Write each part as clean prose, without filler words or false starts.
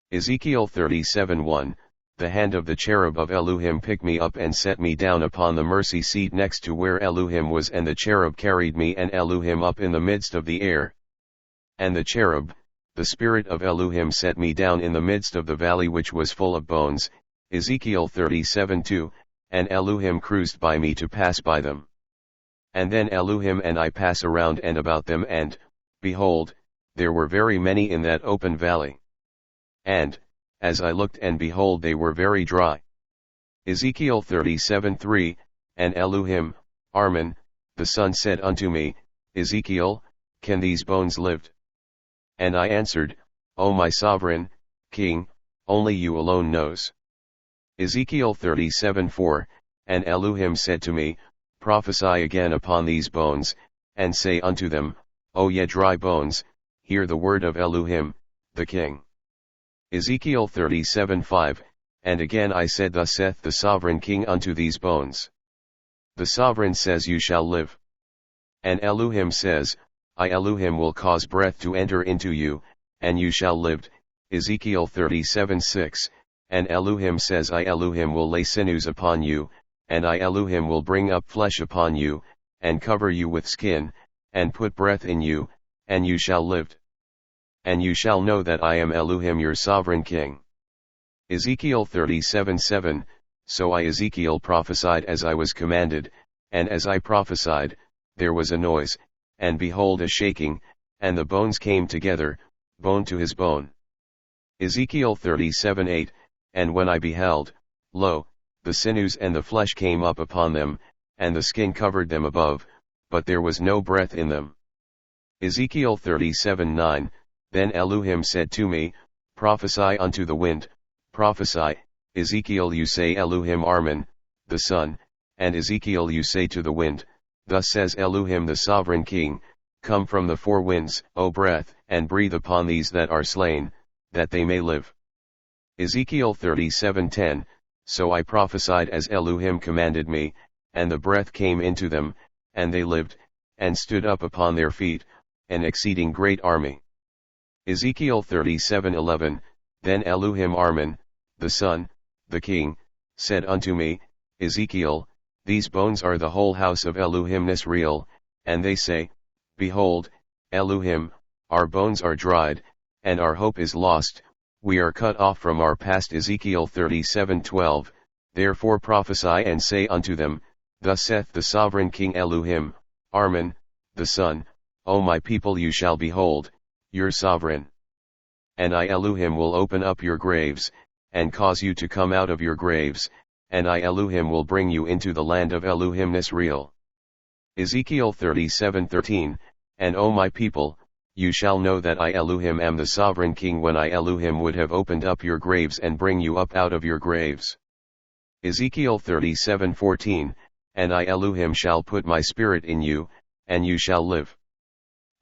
Ezekiel 37:1, The hand of the cherub of Elu'hym picked me up and set me down upon the mercy seat next to where Elu'hym was, and the cherub carried me and Elu'hym up in the midst of the air. And the cherub, the spirit of Elu'hym, set me down in the midst of the valley which was full of bones, Ezekiel 37:2, and Elu'hym cruised by me to pass by them. And then Elu'hym and I pass around and about them, and, behold, there were very many in that open valley. And, as I looked and behold, they were very dry. Ezekiel 37:3, and Elu'hym, Aweman, the son, said unto me, Ezekiel, can these bones live? And I answered, O my sovereign king, only you alone knows. Ezekiel 37:4, and Elu'hym said to me, Prophesy again upon these bones, and say unto them, O ye dry bones, hear the word of Elu'hym, the king. Ezekiel 37:5, and again I said, Thus saith the sovereign king unto these bones. The sovereign says, You shall live. And Elu'hym says, I Elu'hym will cause breath to enter into you, and you shall live. Ezekiel 37:6, and Elu'hym says, I Elu'hym will lay sinews upon you, and I Elu'hym will bring up flesh upon you, and cover you with skin, and put breath in you, and you shall live. And you shall know that I am Elu'hym your sovereign king. Ezekiel 37:7, So I Ezekiel prophesied as I was commanded, and as I prophesied, there was a noise, and behold a shaking, and the bones came together, bone to his bone. Ezekiel 37:8, and when I beheld, lo, the sinews and the flesh came up upon them, and the skin covered them above, but there was no breath in them. Ezekiel 37:9, Then Elu'hym said to me, Prophesy unto the wind, prophesy, Ezekiel you say Elu'hym Aweman, the son, and Ezekiel you say to the wind, Thus says Elu'hym the sovereign king, Come from the four winds, O breath, and breathe upon these that are slain, that they may live. Ezekiel 37:10, So I prophesied as Elu'hym commanded me, and the breath came into them, and they lived, and stood up upon their feet, an exceeding great army. Ezekiel 37:11, Then Elu'hym Aweman, the son, the king, said unto me, Ezekiel, these bones are the whole house of Elu'hym isreal, and they say, Behold, Elu'hym, our bones are dried, and our hope is lost, we are cut off from our past. Ezekiel 37:12, Therefore prophesy and say unto them, Thus saith the sovereign king Elu'hym, Aweman, the son, O my people, you shall behold, your sovereign. And I Elu'hym will open up your graves, and cause you to come out of your graves, and I Elu'hym will bring you into the land of Elu'hym isreal. Ezekiel 37:13, And O my people, you shall know that I Elu'hym am the sovereign king when I Elu'hym would have opened up your graves and bring you up out of your graves. Ezekiel 37:14, And I Elu'hym shall put my spirit in you, and you shall live.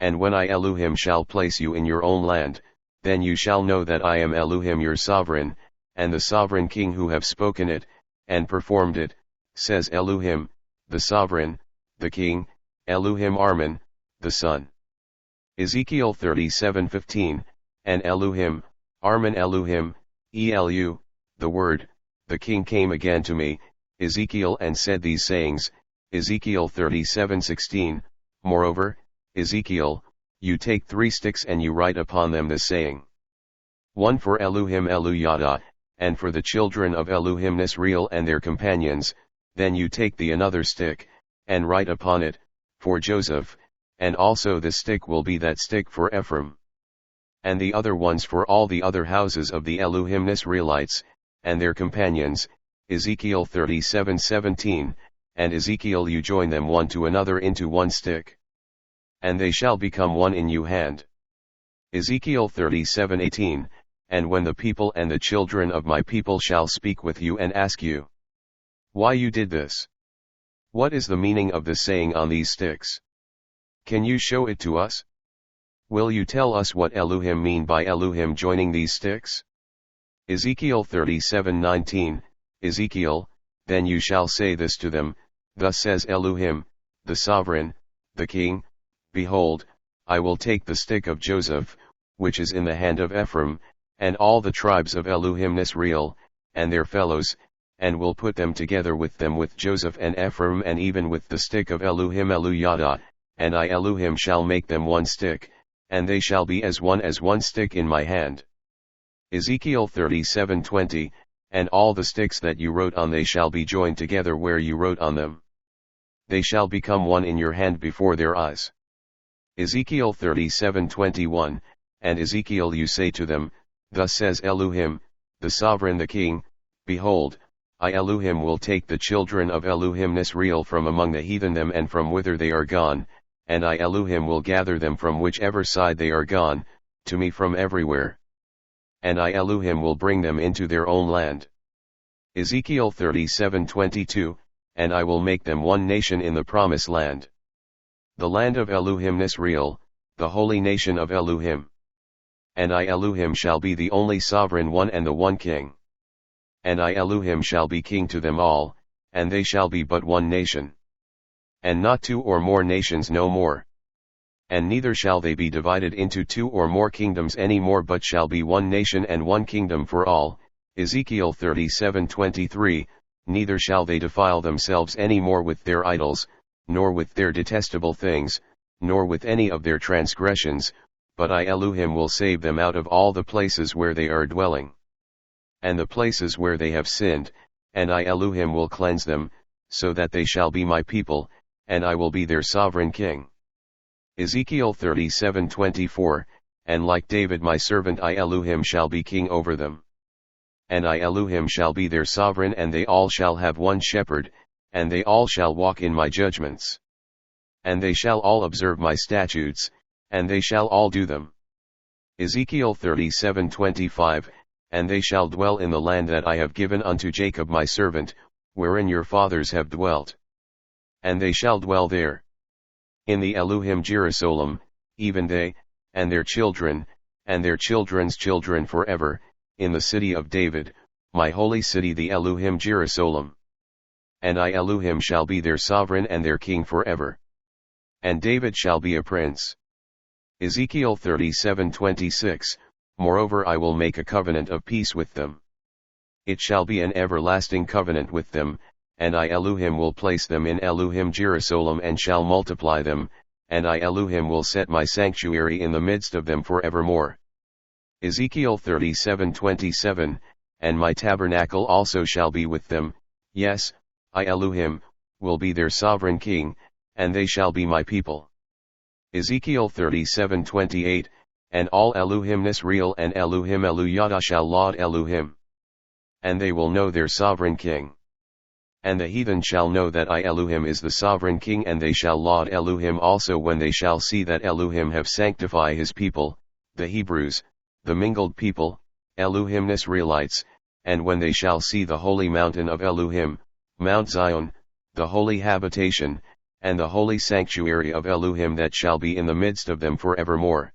And when I Elu'hym shall place you in your own land, then you shall know that I am Elu'hym your sovereign, and the sovereign king who have spoken it, and performed it, says Elu'hym, the sovereign, the king, Elu'hym Aweman, the son. Ezekiel 37:15, And Elu'hym, Aweman Elu'hym, Elu, the word, the king came again to me, Ezekiel, and said these sayings, Ezekiel 37:16, Moreover, Ezekiel, you take 3 sticks and you write upon them this saying. One for Elu'hym Eluyada, and for the children of Elu'hym isreal and their companions, then you take the another stick, and write upon it, for Joseph, and also this stick will be that stick for Ephraim. And the other ones for all the other houses of the Elu'hym Israelites, and their companions, Ezekiel 37:17, and Ezekiel you join them one to another into one stick. And they shall become one in you hand. Ezekiel 37:18, And when the people and the children of my people shall speak with you and ask you, why you did this? What is the meaning of the saying on these sticks? Can you show it to us? Will you tell us what Elu'hym mean by Elu'hym joining these sticks? Ezekiel 37:19, Ezekiel, then you shall say this to them, Thus says Elu'hym, the sovereign, the king, Behold, I will take the stick of Joseph, which is in the hand of Ephraim, and all the tribes of Elu'hymn isreal, and their fellows, and will put them together with them with Joseph and Ephraim and even with the stick of Elu'hymn Eluyada, and I Elu'hymn shall make them one stick, and they shall be as one stick in my hand. Ezekiel 37:20, and all the sticks that you wrote on they shall be joined together where you wrote on them. They shall become one in your hand before their eyes. Ezekiel 37:21, and Ezekiel you say to them, Thus says Elu'hymn, the sovereign the king, Behold, I Elu'hymn will take the children of Elu'hymn isreal from among the heathen them and from whither they are gone, and I Elu'hymn will gather them from whichever side they are gone, to me from everywhere. And I Elu'hymn will bring them into their own land. Ezekiel 37:22, and I will make them one nation in the promised land. The land of Elu'hymn isreal, the holy nation of Elu'hymn. And I Elu'hymn shall be the only sovereign one and the one king. And I Elu'hymn shall be king to them all, and they shall be but one nation. And not two or more nations no more. And neither shall they be divided into two or more kingdoms any more but shall be one nation and one kingdom for all. Ezekiel 37:23, neither shall they defile themselves any more with their idols, nor with their detestable things, nor with any of their transgressions, but I Elu'hymn will save them out of all the places where they are dwelling. And the places where they have sinned, and I Elu'hymn will cleanse them, so that they shall be my people, and I will be their sovereign king. Ezekiel 37:24, and like David my servant I Elu'hymn shall be king over them. And I Elu'hymn shall be their sovereign and they all shall have one shepherd, and they all shall walk in my judgments. And they shall all observe my statutes, and they shall all do them. Ezekiel 37:25, and they shall dwell in the land that I have given unto Jacob my servant, wherein your fathers have dwelt. And they shall dwell there. In the Elu'hymn Jerusalem, even they, and their children, and their children's children forever, in the city of David, my holy city the Elu'hymn Jerusalem. And I Elu'hymn shall be their sovereign and their king forever. And David shall be a prince. Ezekiel 37:26, moreover I will make a covenant of peace with them. It shall be an everlasting covenant with them, and I Elu'hymn will place them in Elu'hymn Jerusalem and shall multiply them, and I Elu'hymn will set my sanctuary in the midst of them forevermore. Ezekiel 37:27, and my tabernacle also shall be with them, yes, I Elu'hymn, will be their sovereign king, and they shall be my people. Ezekiel 37:28, and all Elu'hymn isreal and Elu'hymn Eluyada shall laud Elu'hymn. And they will know their sovereign king. And the heathen shall know that I Elu'hymn is the sovereign king and they shall laud Elu'hymn also when they shall see that Elu'hymn have sanctified his people, the Hebrews, the mingled people, Elu'hymn Israelites, and when they shall see the holy mountain of Elu'hymn, Mount Zion, the holy habitation, and the holy sanctuary of Elu'hymn that shall be in the midst of them forevermore.